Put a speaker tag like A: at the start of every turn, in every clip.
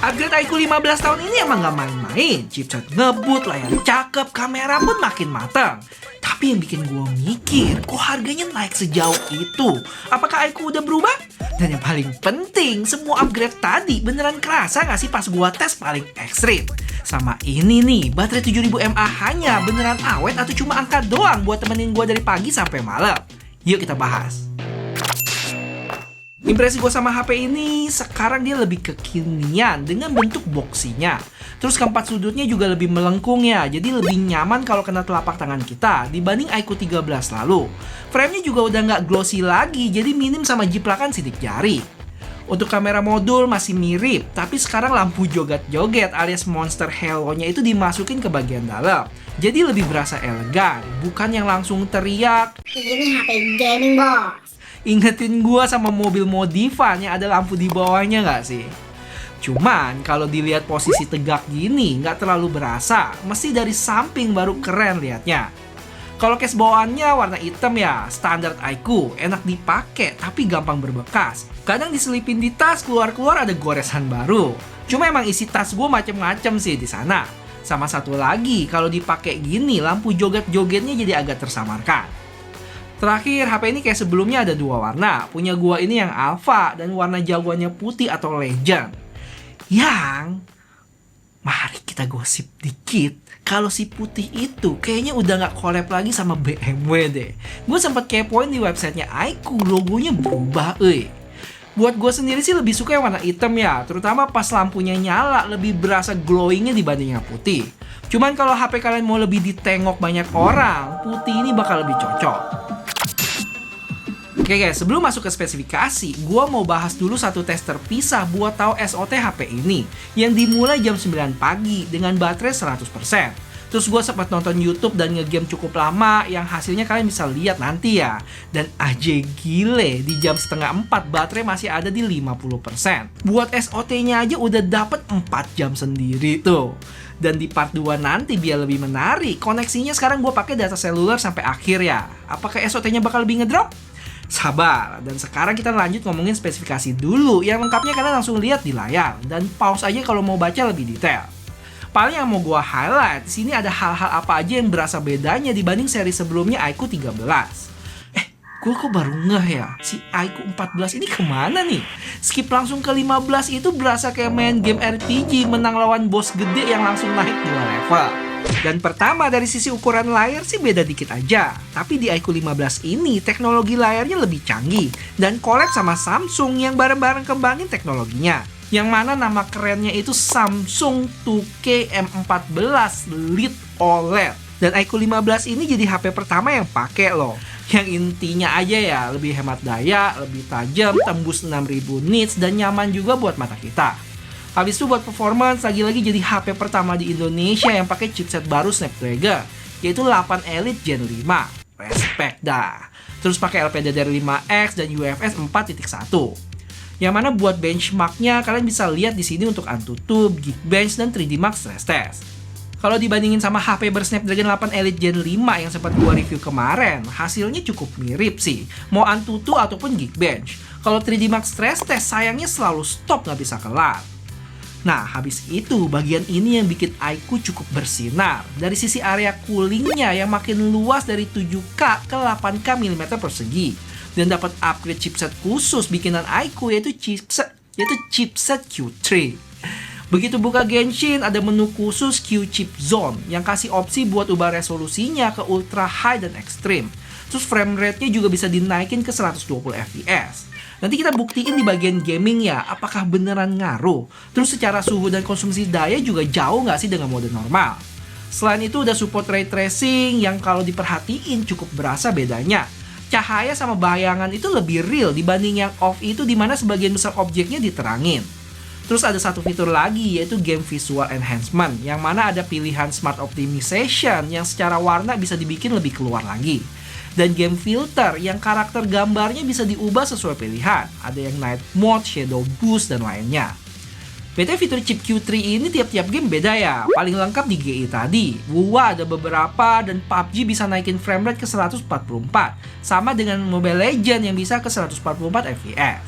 A: Upgrade iQOO 15 tahun ini emang gak main-main. Chipset ngebut, layar cakep, kamera pun makin matang. Tapi yang bikin gue mikir, kok harganya naik sejauh itu? Apakah iQOO udah berubah? Dan yang paling penting, semua upgrade tadi beneran kerasa gak sih pas gue tes paling ekstrim? Sama ini nih, baterai 7000 mAh hanya beneran awet atau cuma angka doang buat temenin gue dari pagi sampai malam? Yuk kita bahas. Impresi gue sama HP ini, sekarang dia lebih kekinian dengan bentuk boxinya. Terus keempat sudutnya juga lebih melengkung ya, jadi lebih nyaman kalau kena telapak tangan kita dibanding iQOO 13 lalu. Framenya juga udah nggak glossy lagi, jadi minim sama jiplakan sidik jari. Untuk kamera modul masih mirip, tapi sekarang lampu joget-joget alias monster halo-nya itu dimasukin ke bagian dalam. Jadi lebih berasa elegan, bukan yang langsung teriak,
B: "Ini HP gaming, bos."
A: ingetin gua sama mobil modifan yang ada lampu di bawahnya nggak sih? Cuman kalau dilihat posisi tegak gini nggak terlalu berasa, mesti dari samping baru keren liatnya. Kalau case bawaannya warna hitam ya, standar iQOO, enak dipakai tapi gampang berbekas. Kadang diselipin di tas, keluar-keluar ada goresan baru. Cuma emang isi tas gua macem-macem sih di sana. Sama satu lagi, kalau dipakai gini lampu joget-jogetnya jadi agak tersamarkan. Terakhir, HP ini kayak sebelumnya ada dua warna. Punya gua ini yang Alpha dan warna jagoannya putih atau Legend. Yang mari kita gosip dikit. Kalau si putih itu kayaknya udah gak collab lagi sama BMW deh. Gue sempet kepoin di websitenya iQOO, logonya berubah Buat gue sendiri sih lebih suka yang warna hitam ya. Terutama pas lampunya nyala lebih berasa glowingnya dibanding yang putih. Cuman kalau HP kalian mau lebih ditengok banyak orang, putih ini bakal lebih cocok. Oke guys, sebelum masuk ke spesifikasi, gue mau bahas dulu satu tes terpisah buat tahu SOT HP ini yang dimulai jam 9 pagi dengan baterai 100%. Terus gue sempat nonton YouTube dan ngegame cukup lama yang hasilnya kalian bisa lihat nanti ya. Dan aja gile, di jam setengah 4 baterai masih ada di 50%. Buat SOT-nya aja udah dapet 4 jam sendiri tuh. Dan di part 2 nanti biar lebih menarik, koneksinya sekarang gue pakai data seluler sampai akhir ya. Apakah SOT-nya bakal lebih ngedrop? Sabar, dan sekarang kita lanjut ngomongin spesifikasi dulu. Yang lengkapnya kalian langsung lihat di layar dan pause aja kalau mau baca lebih detail. Paling yang mau gua highlight, di sini ada hal-hal apa aja yang berasa bedanya dibanding seri sebelumnya iQOO 13. Gua kok baru ngeh ya, si iQOO 14 ini kemana nih? Skip langsung ke 15 itu berasa kayak main game RPG menang lawan bos gede yang langsung naik 2 level. Dan pertama dari sisi ukuran layar sih beda dikit aja. Tapi di iQOO 15 ini teknologi layarnya lebih canggih dan collab sama Samsung yang bareng-bareng kembangin teknologinya. Yang mana nama kerennya itu Samsung 2K M14 Lit OLED. Dan iQOO 15 ini jadi HP pertama yang pakai loh. Yang intinya aja ya, lebih hemat daya, lebih tajam, tembus 6000 nits dan nyaman juga buat mata kita. Habis itu buat performance, lagi-lagi jadi HP pertama di Indonesia yang pakai chipset baru Snapdragon, yaitu 8 Elite Gen 5. Respect dah. Terus pakai LPDDR5X dan UFS 4.1. Yang mana buat benchmarknya kalian bisa lihat di sini untuk AnTuTu, Geekbench, dan 3D Max Stress Test. Kalau dibandingin sama HP bersnapdragon 8 Elite Gen 5 yang sempat gua review kemarin, hasilnya cukup mirip sih, mau AnTuTu ataupun Geekbench. Kalau 3D Max Stress Test sayangnya selalu stop nggak bisa kelar. Nah, habis itu bagian ini yang bikin iQOO cukup bersinar. Dari sisi area coolingnya yang makin luas dari 7K ke 8K mm persegi. Dan dapat upgrade chipset khusus bikinan iQOO yaitu chipset Q3. Begitu buka Genshin, ada menu khusus Q-Chip Zone yang kasih opsi buat ubah resolusinya ke ultra high dan extreme. Terus frame rate-nya juga bisa dinaikin ke 120 fps. Nanti kita buktiin di bagian gaming ya, apakah beneran ngaruh. Terus secara suhu dan konsumsi daya juga jauh nggak sih dengan mode normal. Selain itu udah support ray tracing yang kalau diperhatiin cukup berasa bedanya. Cahaya sama bayangan itu lebih real dibanding yang off itu dimana sebagian besar objeknya diterangin. Terus ada satu fitur lagi yaitu Game Visual Enhancement yang mana ada pilihan Smart Optimization yang secara warna bisa dibikin lebih keluar lagi. Dan game filter yang karakter gambarnya bisa diubah sesuai pilihan. Ada yang night mode, shadow boost, dan lainnya. BTW fitur chip Q3 ini tiap-tiap game beda ya. Paling lengkap di GI tadi. WoW ada beberapa dan PUBG bisa naikin framerate ke 144. Sama dengan Mobile Legends yang bisa ke 144 fps.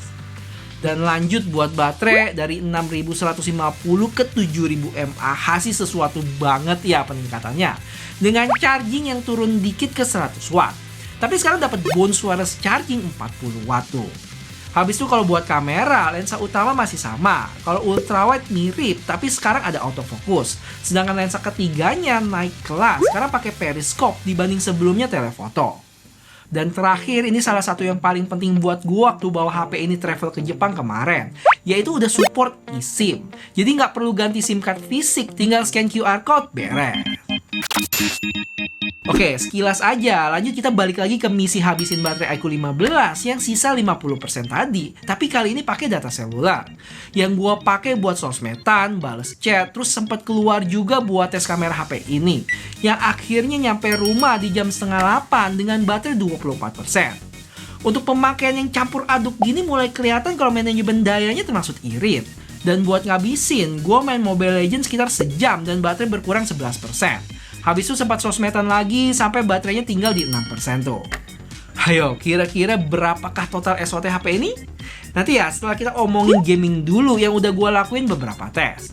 A: Dan lanjut buat baterai dari 6150 ke 7000 mAh sih sesuatu banget ya peningkatannya. Dengan charging yang turun dikit ke 100 watt. Tapi sekarang dapat bonus wireless charging 40 watt tuh. Habis itu kalau buat kamera, lensa utama masih sama. Kalau ultrawide mirip, tapi sekarang ada autofocus. Sedangkan lensa ketiganya naik kelas, sekarang pakai periscope dibanding sebelumnya telefoto. Dan terakhir, ini salah satu yang paling penting buat gua waktu bawa HP ini travel ke Jepang kemarin, yaitu udah support eSIM. Jadi nggak perlu ganti SIM card fisik, tinggal scan QR code, beres. Oke, sekilas aja. Lanjut kita balik lagi ke misi habisin baterai iQOO 15 yang sisa 50% tadi. Tapi kali ini pakai data seluler. Yang gua pakai buat sosmedan, bales chat, terus sempat keluar juga buat tes kamera HP ini. Yang akhirnya nyampe rumah di jam 7:30 dengan baterai 24%. Untuk pemakaian yang campur aduk gini mulai kelihatan kalau manajemen dayanya termasuk irit. Dan buat ngabisin, gua main Mobile Legends sekitar sejam dan baterai berkurang 11%. Habis itu sempat sosmedan lagi sampai baterainya tinggal di 6% tuh. Ayo, kira-kira berapakah total SOT HP ini? Nanti ya setelah kita omongin gaming dulu yang udah gue lakuin beberapa tes.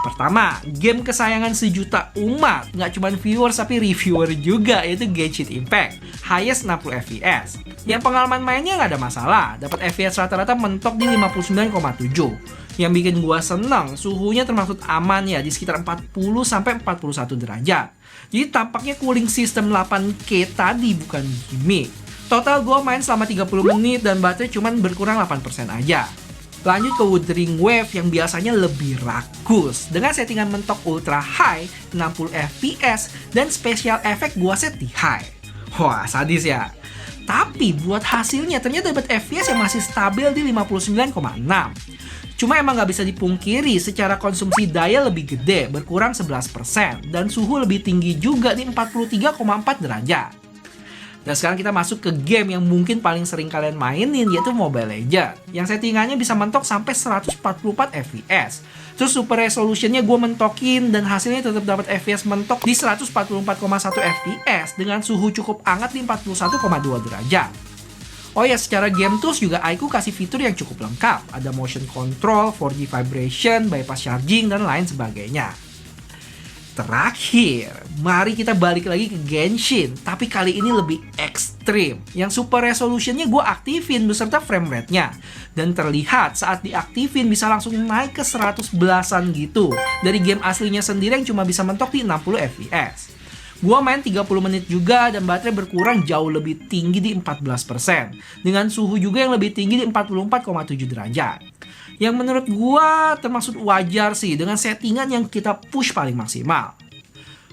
A: Pertama, game kesayangan sejuta umat. Nggak cuma viewers tapi reviewer juga, yaitu Genshin Impact. Highest 60 FPS. Yang pengalaman mainnya nggak ada masalah. Dapat FPS rata-rata mentok di 59,7. Yang bikin gua seneng, suhunya termasuk aman ya, di sekitar 40-41 derajat. Jadi tampaknya cooling system 8K tadi bukan gimmick. Total gua main selama 30 menit dan baterai cuman berkurang 8% aja. Lanjut ke Wuthering Wave yang biasanya lebih rakus. Dengan settingan mentok ultra high, 60 FPS, dan special effect gua set di high. Wah, sadis ya. Tapi buat hasilnya ternyata dapat FPS yang masih stabil di 59,6. Cuma emang nggak bisa dipungkiri secara konsumsi daya lebih gede, berkurang 11%, dan suhu lebih tinggi juga di 43,4 derajat. Dan sekarang kita masuk ke game yang mungkin paling sering kalian mainin, yaitu Mobile Legends. Yang settingannya bisa mentok sampai 144 FPS. Terus super resolutionnya gue mentokin dan hasilnya tetap dapat FPS mentok di 144,1 FPS dengan suhu cukup hangat di 41,2 derajat. Oh ya, secara game tools juga iQOO kasih fitur yang cukup lengkap. Ada motion control, 4G vibration, bypass charging, dan lain sebagainya. Terakhir, mari kita balik lagi ke Genshin, tapi kali ini lebih ekstrim. Yang super resolutionnya gue aktifin beserta frame rate-nya. Dan terlihat saat diaktifin bisa langsung naik ke 100 belasan gitu. Dari game aslinya sendiri yang cuma bisa mentok di 60 FPS. Gua main 30 menit juga dan baterai berkurang jauh lebih tinggi di 14%. Dengan suhu juga yang lebih tinggi di 44,7 derajat. Yang menurut gua termasuk wajar sih dengan settingan yang kita push paling maksimal.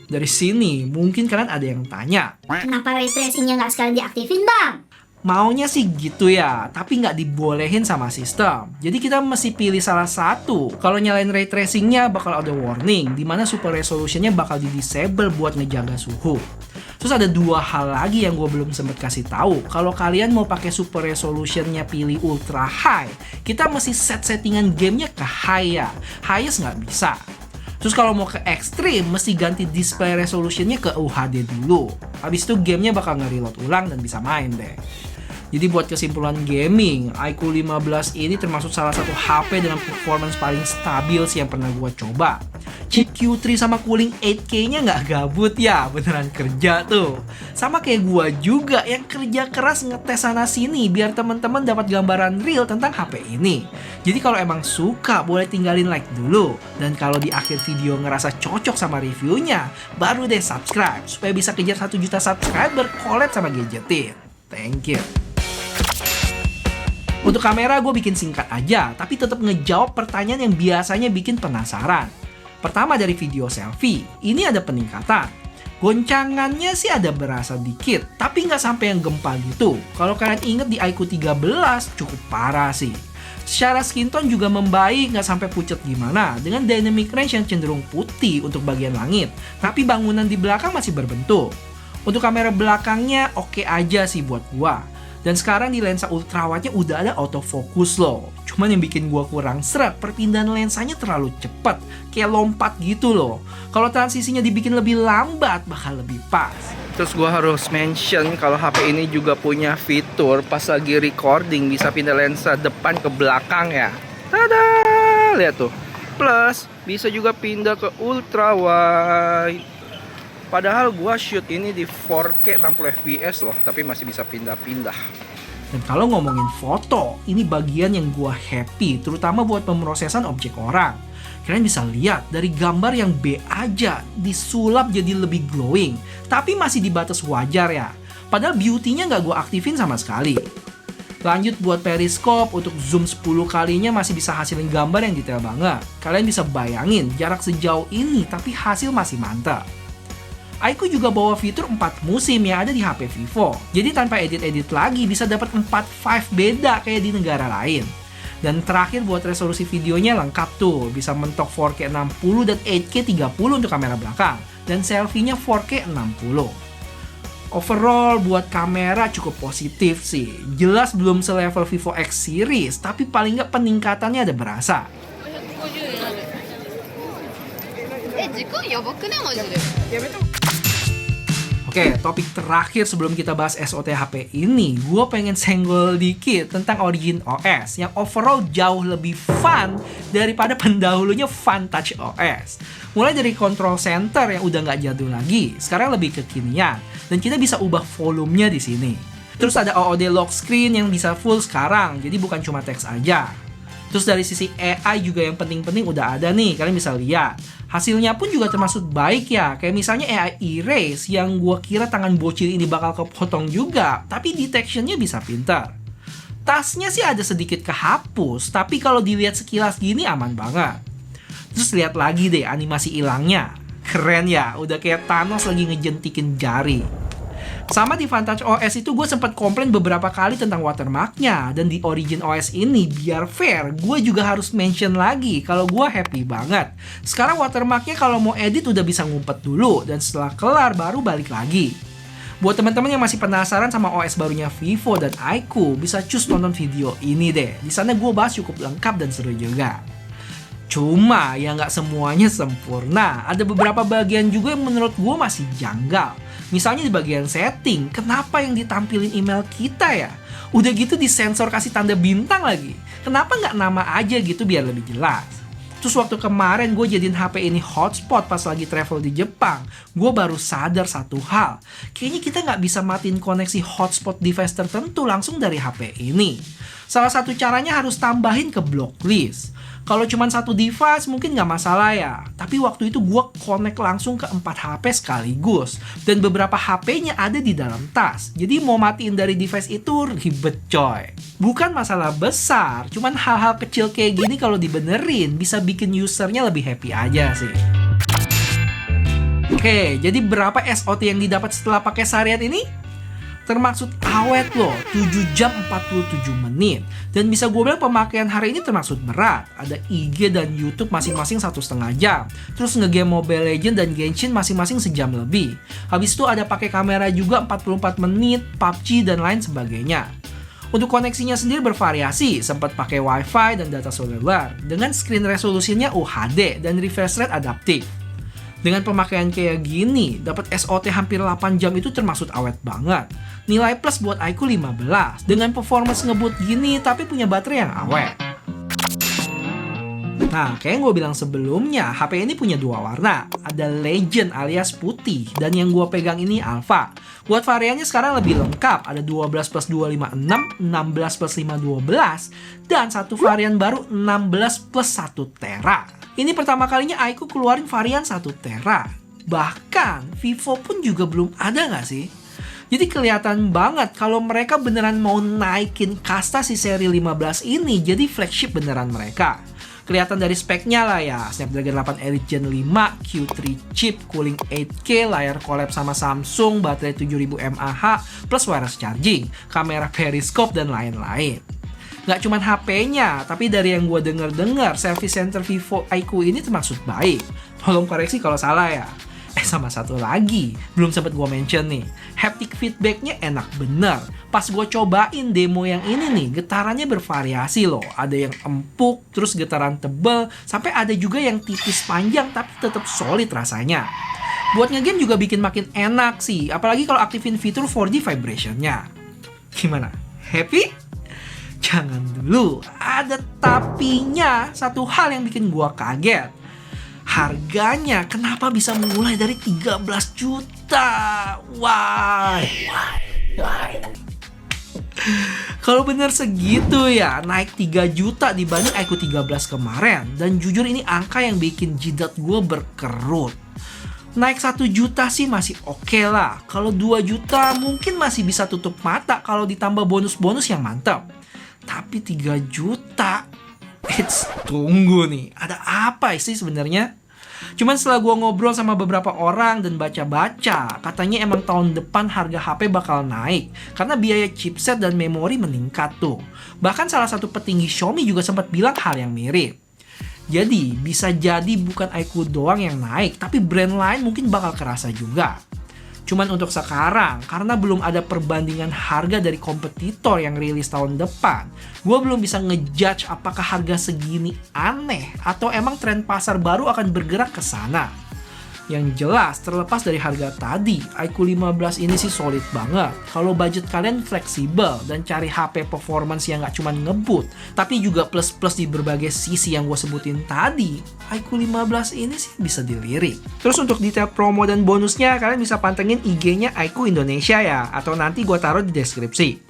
A: Dari sini mungkin kalian ada yang tanya,
B: Kenapa ray tracingnya nggak sekalian diaktifin, Bang?
A: maunya sih gitu ya, tapi nggak dibolehin sama sistem. Jadi kita mesti pilih salah satu. Kalau nyalain ray tracingnya bakal ada warning, dimana super resolutionnya bakal di disable buat ngejaga suhu. Terus ada dua hal lagi yang gue belum sempet kasih tahu. Kalau kalian mau pakai super resolutionnya pilih ultra high, kita mesti set settingan gamenya ke high ya. Highest nggak bisa. Terus kalau mau ke ekstrim, mesti ganti display resolutionnya ke UHD dulu. Habis itu gamenya bakal nge-reload ulang dan bisa main deh. Jadi buat kesimpulan gaming, iQOO 15 ini termasuk salah satu HP dengan performance paling stabil sih yang pernah gue coba. Chip Q3 sama cooling 8K-nya nggak gabut ya, beneran kerja tuh. Sama kayak gue juga yang kerja keras ngetes sana sini biar teman-teman dapat gambaran real tentang HP ini. Jadi kalau emang suka boleh tinggalin like dulu. Dan kalau di akhir video ngerasa cocok sama reviewnya, baru deh subscribe supaya bisa kejar 1 juta subscriber collab sama Gadgetin. Thank you. Untuk kamera gue bikin singkat aja, tapi tetap ngejawab pertanyaan yang biasanya bikin penasaran. Pertama dari video selfie, ini ada peningkatan. Goncangannya sih ada berasa dikit, tapi nggak sampai yang gempa gitu. Kalau kalian inget di iQOO 13 cukup parah sih. Secara skin tone juga membaik, nggak sampai pucat gimana, dengan dynamic range yang cenderung putih untuk bagian langit, tapi bangunan di belakang masih berbentuk. Untuk kamera belakangnya oke aja sih buat gua. Dan sekarang di lensa ultrawide-nya udah ada autofocus loh. Cuman yang bikin gua kurang sreg, perpindahan lensanya terlalu cepet, kayak lompat gitu loh. Kalau transisinya dibikin lebih lambat, bakal lebih pas. Terus gua harus mention kalau HP ini juga punya fitur pas lagi recording bisa pindah lensa depan ke belakang ya. Tada! Lihat tuh. Plus, bisa juga pindah ke ultrawide. Padahal gua shoot ini di 4K 60 fps loh, tapi masih bisa pindah-pindah. Dan kalau ngomongin foto, ini bagian yang gua happy, terutama buat pemrosesan objek orang. Kalian bisa lihat dari gambar yang B aja disulap jadi lebih glowing, tapi masih di batas wajar ya. Padahal beauty-nya nggak gua aktifin sama sekali. Lanjut buat periskop, untuk zoom 10 kalinya masih bisa hasilin gambar yang detail banget. Kalian bisa bayangin jarak sejauh ini, tapi hasil masih mantap. iQOO juga bawa fitur 4 musim yang ada di HP Vivo. Jadi tanpa edit-edit lagi bisa dapat 4 5 beda kayak di negara lain. Dan terakhir buat resolusi videonya lengkap tuh. Bisa mentok 4K 60 dan 8K 30 untuk kamera belakang. Dan selfie-nya 4K 60. Overall buat kamera cukup positif sih. Jelas belum selevel Vivo X series, tapi paling nggak peningkatannya ada berasa. Oke, topik terakhir sebelum kita bahas SOT HP ini, gue pengen senggol dikit tentang Origin OS yang overall jauh lebih fun daripada pendahulunya Vantage OS. Mulai dari control center yang udah nggak jadul lagi, sekarang lebih kekinian, dan kita bisa ubah volumenya di sini. Terus ada OOD lock screen yang bisa full sekarang, jadi bukan cuma teks aja. Terus dari sisi AI juga yang penting-penting udah ada nih, kalian bisa lihat. Hasilnya pun juga termasuk baik ya, kayak misalnya AI Erase yang gua kira tangan bocil ini bakal kepotong juga, tapi detectionnya bisa pintar. Tasnya sih ada sedikit kehapus, tapi kalau dilihat sekilas gini aman banget. Terus lihat lagi deh animasi hilangnya, keren ya, udah kayak Thanos lagi ngejentikin jari. Sama di Vantage OS itu gue sempat komplain beberapa kali tentang watermarknya. Dan di Origin OS ini biar fair, gue juga harus mention lagi kalau gue happy banget. Sekarang watermarknya kalau mau edit udah bisa ngumpet dulu, dan setelah kelar baru balik lagi. Buat teman-teman yang masih penasaran sama OS barunya Vivo dan iQOO, bisa cus tonton video ini deh. Di sana gue bahas cukup lengkap dan seru juga. Cuma ya nggak semuanya sempurna. Ada beberapa bagian juga yang menurut gue masih janggal. Misalnya di bagian setting, kenapa yang ditampilin email kita ya? Udah gitu disensor kasih tanda bintang lagi. Kenapa nggak nama aja gitu biar lebih jelas? Terus waktu kemarin gue jadiin HP ini hotspot pas lagi travel di Jepang, gue baru sadar satu hal. Kayaknya kita nggak bisa matiin koneksi hotspot device tertentu langsung dari HP ini. Salah satu caranya harus tambahin ke blocklist. Kalau cuma satu device mungkin nggak masalah ya. Tapi waktu itu gue connect langsung ke 4 HP sekaligus. Dan beberapa HP-nya ada di dalam tas. Jadi mau matiin dari device itu ribet coy. Bukan masalah besar, cuman hal-hal kecil kayak gini kalau dibenerin bisa bikin usernya lebih happy aja sih. Oke, jadi berapa SOT yang didapat setelah pakai seharian ini? Termaksud awet loh, 7 jam 47 menit. Dan bisa gue bilang pemakaian hari ini termaksud berat. Ada IG dan YouTube masing-masing 1,5 jam. Terus ngegame Mobile Legends dan Genshin masing-masing sejam lebih. Habis itu ada pakai kamera juga 44 menit, PUBG dan lain sebagainya. Untuk koneksinya sendiri bervariasi, sempat pakai WiFi dan data seluler. Dengan screen resolusinya UHD dan refresh rate adaptif. Dengan pemakaian kayak gini, dapat SOT hampir 8 jam itu termasuk awet banget. Nilai plus buat iQOO 15. Dengan performance ngebut gini tapi punya baterai yang awet. Nah, kayak yang gue bilang sebelumnya, HP ini punya 2 warna. Ada Legend alias putih, dan yang gue pegang ini Alpha. Buat variannya sekarang lebih lengkap, ada 12 plus 256, 16 plus 512, dan satu varian baru 16 plus 1 tera. Ini pertama kalinya iQOO keluarin varian 1 tera. Bahkan Vivo pun juga belum ada nggak sih? Jadi kelihatan banget kalau mereka beneran mau naikin kasta si seri 15 ini jadi flagship beneran mereka. Kelihatan dari speknya lah ya, Snapdragon 8 Elite Gen 5, Q3 chip, cooling 8K, layar collab sama Samsung, baterai 7000 mAh, plus wireless charging, kamera periskop, dan lain-lain. Nggak cuma HP-nya, tapi dari yang gue denger-dengar, selfie center Vivo iQOO ini termasuk baik. Tolong koreksi kalau salah ya. sama satu lagi, belum sempat gue mention nih. Haptic feedbacknya enak bener. Pas gue cobain demo yang ini nih, getarannya bervariasi loh. Ada yang empuk, terus getaran tebal, sampai ada juga yang tipis panjang tapi tetap solid rasanya. Buat ngegame juga bikin makin enak sih, apalagi kalau aktifin fitur 4D vibration-nya. Gimana? Happy? Jangan dulu, ada tapinya. Satu hal yang bikin gua kaget. Harganya kenapa bisa mulai dari 13 juta? Why? Kalau bener segitu ya, naik 3 juta dibanding iQOO 13 kemarin. Dan jujur ini angka yang bikin jidat gue berkerut. Naik 1 juta sih masih oke lah. Kalau 2 juta mungkin masih bisa tutup mata kalau ditambah bonus-bonus yang mantap. Tapi 3 juta, tunggu nih, ada apa sih sebenarnya? Cuman setelah gue ngobrol sama beberapa orang dan baca-baca, katanya emang tahun depan harga HP bakal naik karena biaya chipset dan memori meningkat tuh. Bahkan salah satu petinggi Xiaomi juga sempat bilang hal yang mirip. Jadi bisa jadi bukan iQOO doang yang naik, tapi brand lain mungkin bakal kerasa juga. Cuman untuk sekarang, karena belum ada perbandingan harga dari kompetitor yang rilis tahun depan, gue belum bisa ngejudge apakah harga segini aneh atau emang tren pasar baru akan bergerak ke sana. Yang jelas, terlepas dari harga tadi, iQOO 15 ini sih solid banget. Kalau budget kalian fleksibel dan cari HP performance yang gak cuma ngebut, tapi juga plus-plus di berbagai sisi yang gue sebutin tadi, iQOO 15 ini sih bisa dilirik. Terus untuk detail promo dan bonusnya, kalian bisa pantengin IG-nya iQOO Indonesia ya, atau nanti gue taruh di deskripsi.